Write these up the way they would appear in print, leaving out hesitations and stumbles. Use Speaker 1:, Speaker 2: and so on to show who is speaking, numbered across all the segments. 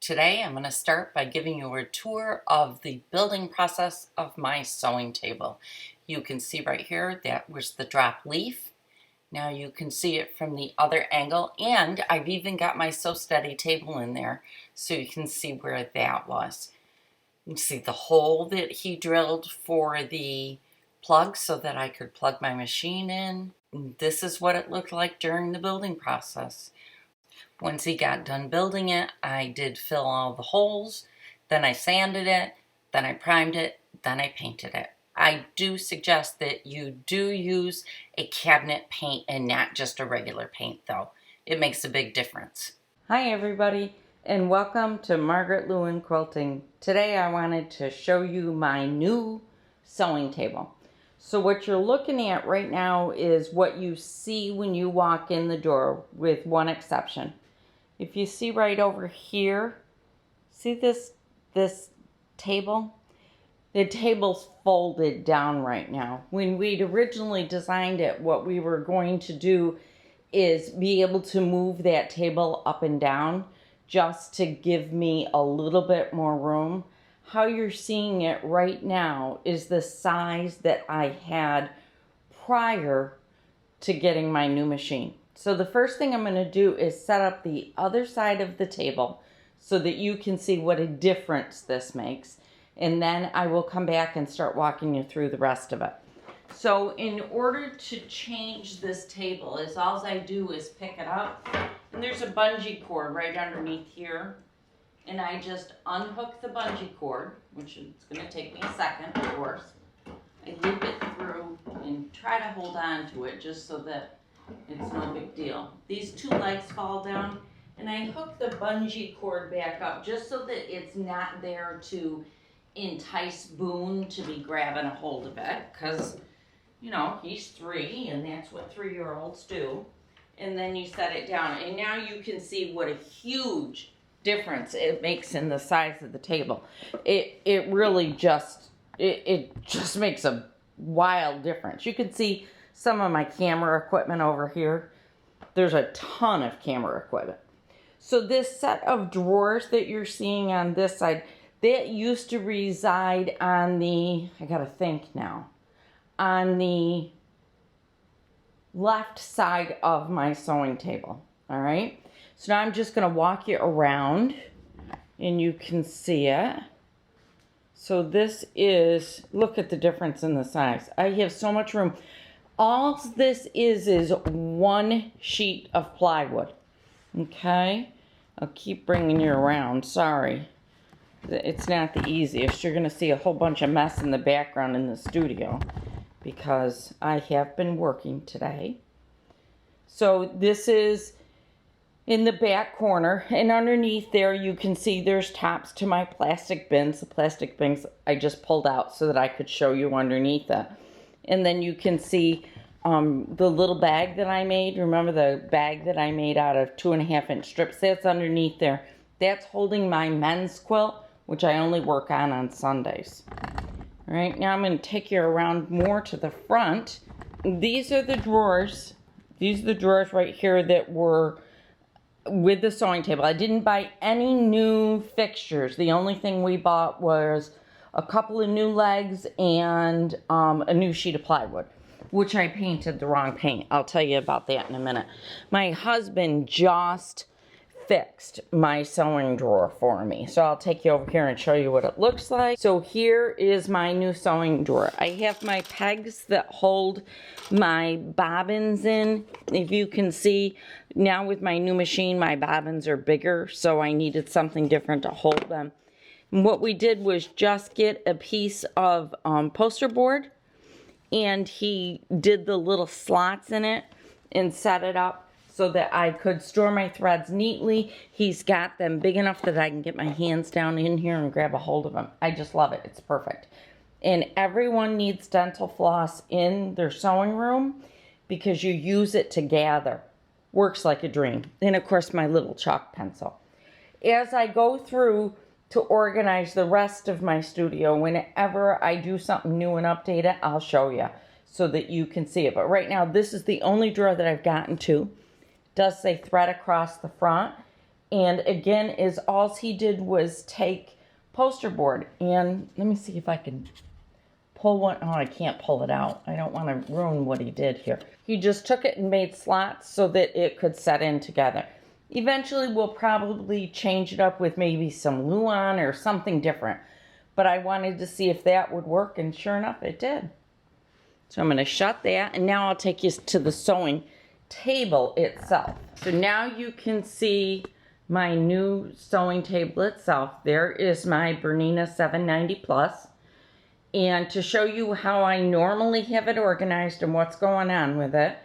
Speaker 1: Today I'm going to start by giving you a tour of the building process of my sewing table. You can see right here that was the drop leaf. Now you can see it from the other angle, and I've even got my Sew Steady table in there so you can see where that was. You can see the hole that he drilled for the plug so that I could plug my machine in. This is what it looked like during the building process. Once he got done building it, I did fill all the holes, then I sanded it, then I primed it, then I painted it. I do suggest that you do use a cabinet paint and not just a regular paint though. It makes a big difference. Hi everybody, and welcome to Margaret Lewin Quilting. Today I wanted to show you my new sewing table. So what you're looking at right now is what you see when you walk in the door, with one exception. If you see right over here, see this table? The table's folded down right now. When we'd originally designed it, what we were going to do is be able to move that table up and down just to give me a little bit more room. How you're seeing it right now is the size that I had prior to getting my new machine. So the first thing I'm going to do is set up the other side of the table so that you can see what a difference this makes. And then I will come back and start walking you through the rest of it. So in order to change this table, all I do is pick it up. And there's a bungee cord right underneath here. And I just unhook the bungee cord, which is going to take me a second, of course. I loop it through and try to hold on to it just so that it's no big deal. These two legs fall down, and I hook the bungee cord back up just so that it's not there to entice Boone to be grabbing a hold of it, because, you know, he's 3, and that's what 3-year-olds do. And then you set it down, and now you can see what a huge difference it makes in the size of the table. It really just, it just makes a wild difference. You can see some of my camera equipment over here. There's a ton of camera equipment. So this set of drawers that you're seeing on this side, that used to reside on the, I gotta think now, on the left side of my sewing table. All right. So now I'm just gonna walk you around and you can see it. So this is, look at the difference in the size. I have so much room. All this is one sheet of plywood. Okay? I'll keep bringing you around. Sorry. It's not the easiest. You're going to see a whole bunch of mess in the background in the studio because I have been working today. So this is in the back corner, and underneath there you can see there's tops to my plastic bins. The plastic bins I just pulled out so that I could show you underneath it. And then you can see the little bag that I made. Remember the bag that I made out of 2.5-inch strips? That's underneath there. That's holding my men's quilt, which I only work on Sundays. All right, now I'm going to take you around more to the front. These are the drawers. These are the drawers right here that were with the sewing table. I didn't buy any new fixtures. The only thing we bought was a couple of new legs and a new sheet of plywood, which I painted the wrong paint. I'll tell you about that in a minute. My husband just fixed my sewing drawer for me. So I'll take you over here and show you what it looks like. So here is my new sewing drawer. I have my pegs that hold my bobbins in. If you can see, now with my new machine, my bobbins are bigger, so I needed something different to hold them. And what we did was just get a piece of poster board, and he did the little slots in it and set it up so that I could store my threads neatly. He's got them big enough that I can get my hands down in here and grab a hold of them. I just love it. It's perfect. And everyone needs dental floss in their sewing room because you use it to gather. Works like a dream. And of course, my little chalk pencil. As I go through to organize the rest of my studio, whenever I do something new and update it, I'll show you so that you can see it. But right now, this is the only drawer that I've gotten to. It does say thread across the front. And again, is all he did was take poster board, and let me see if I can pull one. Oh, I can't pull it out. I don't want to ruin what he did here. He just took it and made slots so that it could set in together. Eventually, we'll probably change it up with maybe some Luan or something different. But I wanted to see if that would work, and sure enough, it did. So I'm going to shut that, and now I'll take you to the sewing table itself. So now you can see my new sewing table itself. There is my Bernina 790 Plus. And to show you how I normally have it organized and what's going on with it,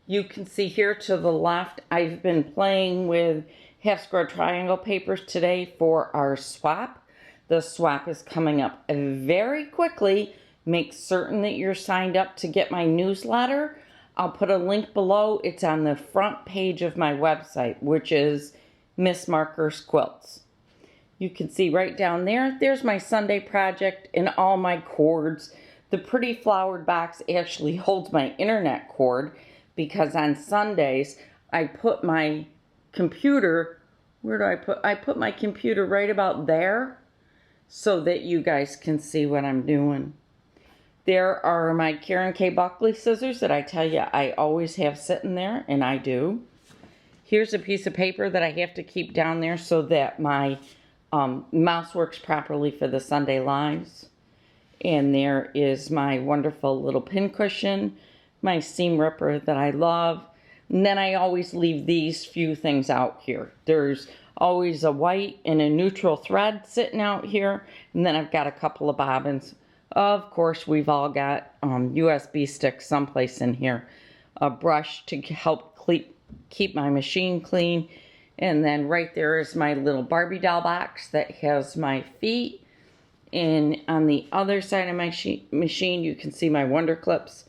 Speaker 1: you can see here to the left, I've been playing with half square triangle papers today for our swap. The swap is coming up very quickly. Make certain that you're signed up to get my newsletter. I'll put a link below. It's on the front page of my website, which is Miss Marker's Quilts. You can see right down there, there's my Sunday project and all my cords. The pretty flowered box actually holds my internet cord because on Sundays, I put my computer, where do I put? I put my computer right about there so that you guys can see what I'm doing. There are my Karen K. Buckley scissors that I tell you I always have sitting there, and I do. Here's a piece of paper that I have to keep down there so that my mouse works properly for the Sunday lives. And there is my wonderful little pin cushion, my seam ripper that I love. And then I always leave these few things out here. There's always a white and a neutral thread sitting out here. And then I've got a couple of bobbins. Of course, we've all got USB sticks someplace in here. A brush to help keep my machine clean. And then right there is my little Barbie doll box that has my feet. And on the other side of my machine, you can see my Wonder Clips.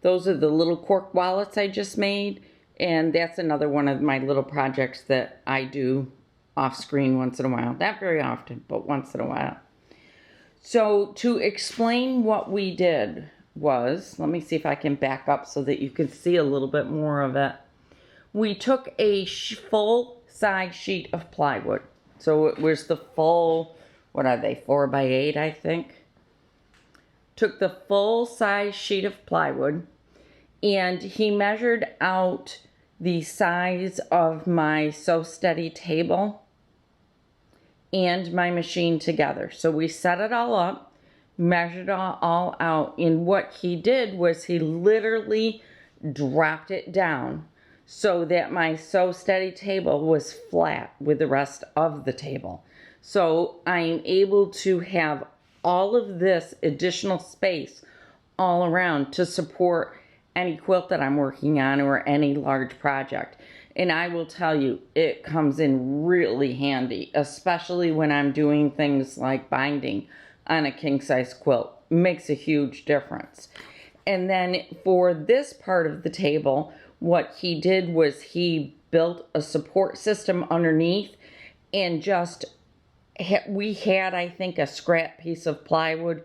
Speaker 1: Those are the little cork wallets I just made. And that's another one of my little projects that I do off screen once in a while. Not very often, but once in a while. So to explain what we did was, let me see if I can back up so that you can see a little bit more of it. We took a full size sheet of plywood. So it was the full, what are they, 4x8 I think. Took the full size sheet of plywood, and he measured out the size of my Sew Steady table and my machine together. So we set it all up, measured all out, and what he did was he literally dropped it down so that my Sew Steady table was flat with the rest of the table. So I'm able to have all of this additional space all around to support any quilt that I'm working on or any large project. And I will tell you, it comes in really handy, especially when I'm doing things like binding on a king-size quilt. It makes a huge difference. And then for this part of the table, what he did was he built a support system underneath, and just, we had, I think, a scrap piece of plywood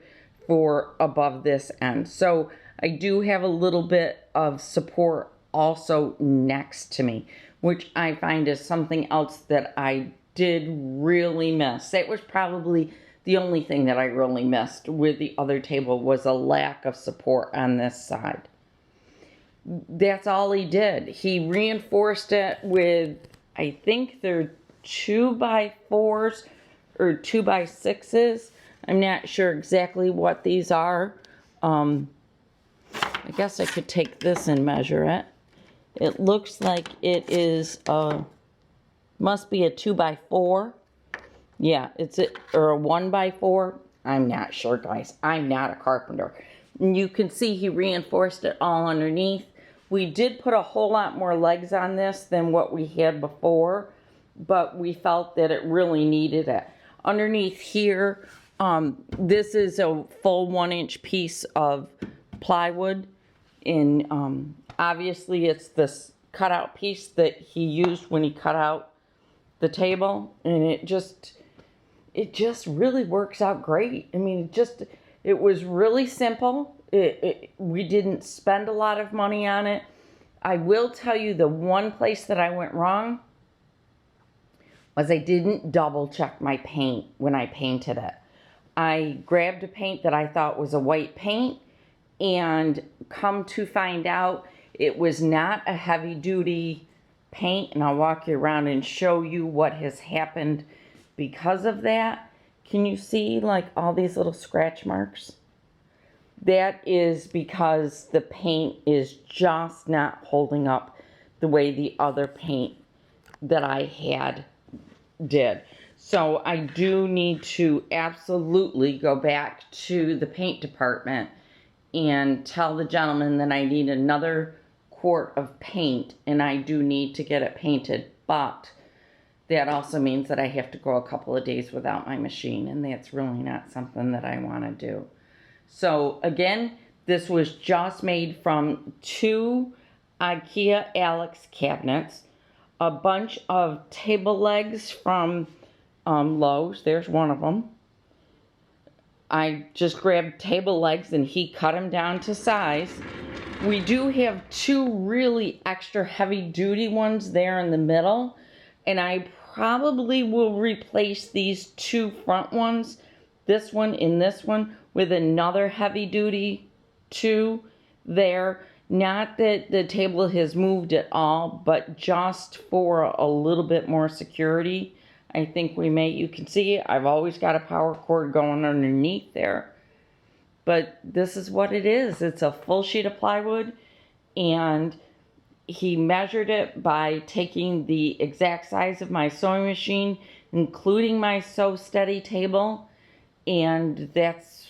Speaker 1: for above this end. So I do have a little bit of support also next to me, which I find is something else that I did really miss. That was probably the only thing that I really missed with the other table, was a lack of support on this side. That's all he did. He reinforced it with, I think they're 2x4s or 2x6s. I'm not sure exactly what these are. I guess I could take this and measure it. It looks like it is must be a 2x4. Yeah, or a 1x4. I'm not sure, guys. I'm not a carpenter. And you can see he reinforced it all underneath. We did put a whole lot more legs on this than what we had before, but we felt that it really needed it. Underneath here, this is a full 1-inch piece of plywood. And obviously it's this cutout piece that he used when he cut out the table, and it just really works out great. I mean, it was really simple. We didn't spend a lot of money on it. I will tell you the one place that I went wrong was I didn't double check my paint when I painted it. I grabbed a paint that I thought was a white paint, and come to find out it was not a heavy duty paint, and I'll walk you around and show you what has happened because of that. Can you see like all these little scratch marks? That is because the paint is just not holding up the way the other paint that I had did. So I do need to absolutely go back to the paint department and tell the gentleman that I need another quart of paint, and I do need to get it painted, but that also means that I have to go a couple of days without my machine, and that's really not something that I want to do. So again, this was just made from 2 IKEA Alex cabinets, a bunch of table legs from Lowe's. There's one of them. I just grabbed table legs and he cut them down to size. We do have 2 really extra heavy duty ones there in the middle, and I probably will replace these 2 front ones, this one and this one, with another heavy duty 2 there. Not that the table has moved at all, but just for a little bit more security. I think we may, you can see I've always got a power cord going underneath there. But this is what it is. It's a full sheet of plywood, and he measured it by taking the exact size of my sewing machine, including my Sew Steady table, and that's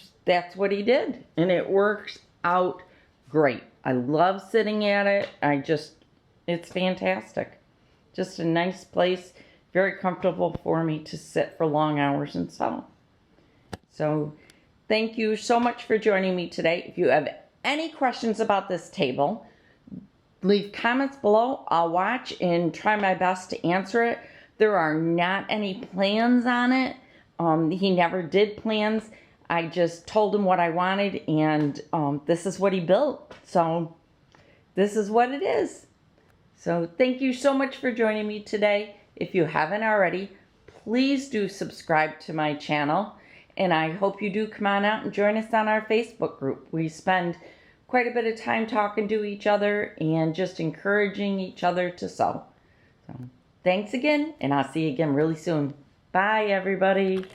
Speaker 1: what he did. And it works out great. I love sitting at it. It's fantastic. Just a nice place. Very comfortable for me to sit for long hours and sew. So thank you so much for joining me today. If you have any questions about this table, leave comments below. I'll watch and try my best to answer it. There are not any plans on it. He never did plans. I just told him what I wanted, and this is what he built. So this is what it is. So thank you so much for joining me today. If you haven't already, please do subscribe to my channel, and I hope you do come on out and join us on our Facebook group. We spend quite a bit of time talking to each other and just encouraging each other to sew. So thanks again, and I'll see you again really soon. Bye, everybody.